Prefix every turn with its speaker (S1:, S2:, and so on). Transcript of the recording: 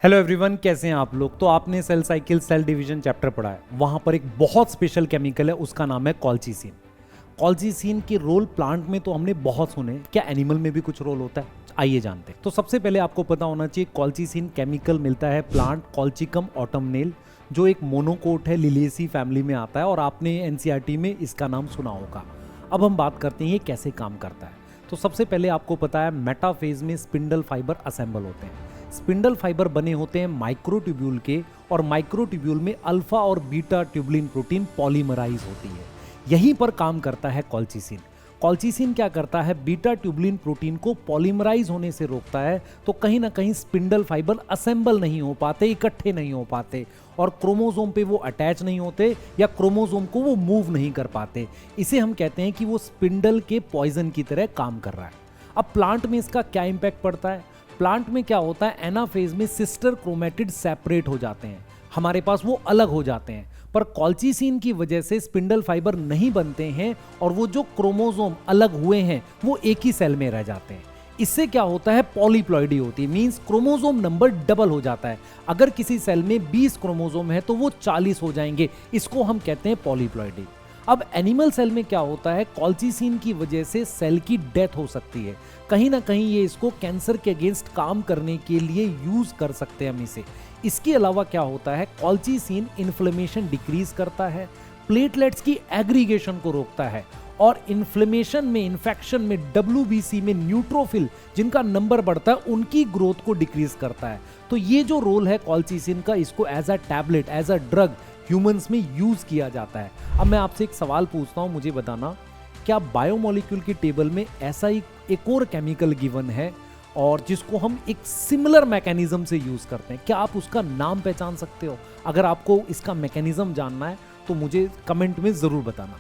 S1: Hello everyone, कैसे हैं आप लोग। तो आपने cell cycle cell division chapter पढ़ा है। वहां पर एक बहुत स्पेशल केमिकल है, उसका नाम है कॉल्चिसिन। कॉल्चिसिन के रोल प्लांट में तो हमने बहुत सुने, क्या एनिमल में भी कुछ रोल होता है? आइए जानते हैं। तो सबसे पहले आपको पता होना चाहिए कॉल्चिसिन केमिकल मिलता है प्लांट कॉल्चिकम ऑटमनेल, जो एक मोनोकोट है, लिलिएसी फैमिली में आता है और आपने एनसीईआरटी में इसका नाम सुना होगा। अब हम बात करते हैं ये कैसे काम करता है। तो सबसे पहले आपको पता है मेटाफेज में स्पिंडल फाइबर असेंबल होते हैं। स्पिंडल फाइबर बने होते हैं माइक्रोट्यूब्यूल के, और माइक्रोट्यूब्यूल में अल्फा और बीटा ट्यूबुलिन प्रोटीन पॉलीमराइज होती है। यहीं पर काम करता है कॉल्चिसिन। कॉल्चिसिन क्या करता है, बीटा ट्यूबुलिन प्रोटीन को पॉलीमराइज होने से रोकता है, तो कहीं ना कहीं स्पिंडल फाइबर असेंबल नहीं हो पाते, इकट्ठे नहीं हो पाते और क्रोमोसोम पे वो अटैच नहीं होते या क्रोमोसोम को वो मूव नहीं कर पाते। इसे हम कहते हैं कि वो स्पिंडल के पॉइजन की तरह काम कर रहा है। अब प्लांट में इसका क्या इंपैक्ट पड़ता है? प्लांट में क्या होता है, एनाफेज में सिस्टर क्रोमेटिड सेपरेट हो जाते हैं, हमारे पास वो अलग हो जाते हैं। पर कॉल्चिसिन की वजह से स्पिंडल फाइबर नहीं बनते हैं और वो जो क्रोमोसोम अलग हुए हैं वो एक ही सेल में रह जाते हैं। इससे क्या होता है, पॉलीप्लॉइडी होती है, मींस क्रोमोसोम नंबर डबल हो जाता है। अगर किसी सेल में 20 क्रोमोसोम है तो वो 40 हो जाएंगे, इसको हम कहते हैं पॉलीप्लॉइडी। अब एनिमल सेल में क्या होता है, कॉल्चिसिन की वजह से सेल की डेथ हो सकती है। कहीं ना कहीं ये इसको कैंसर के अगेंस्ट काम करने के लिए यूज कर सकते हैं हम इसे। इसके अलावा क्या होता है, कॉल्चिसिन इन्फ्लेमेशन डिक्रीज करता है, प्लेटलेट्स की एग्रीगेशन को रोकता है और इन्फ्लेमेशन में, इन्फेक्शन में, डब्ल्यूबीसी में न्यूट्रोफिल जिनका नंबर बढ़ता है उनकी ग्रोथ को डिक्रीज करता है। तो ये जो रोल है कॉल्चिसिन का, इसको as a tablet, as a drug humans में यूज किया जाता है। अब मैं आपसे एक सवाल पूछता हूं, मुझे बताना, क्या बायोमोलिक्यूल की टेबल में ऐसा ही एक और केमिकल गिवन है और जिसको हम एक सिमिलर मैकेनिज्म से यूज करते हैं? क्या आप उसका नाम पहचान सकते हो? अगर आपको इसका मैकेनिज्म जानना है तो मुझे कमेंट में जरूर बताना।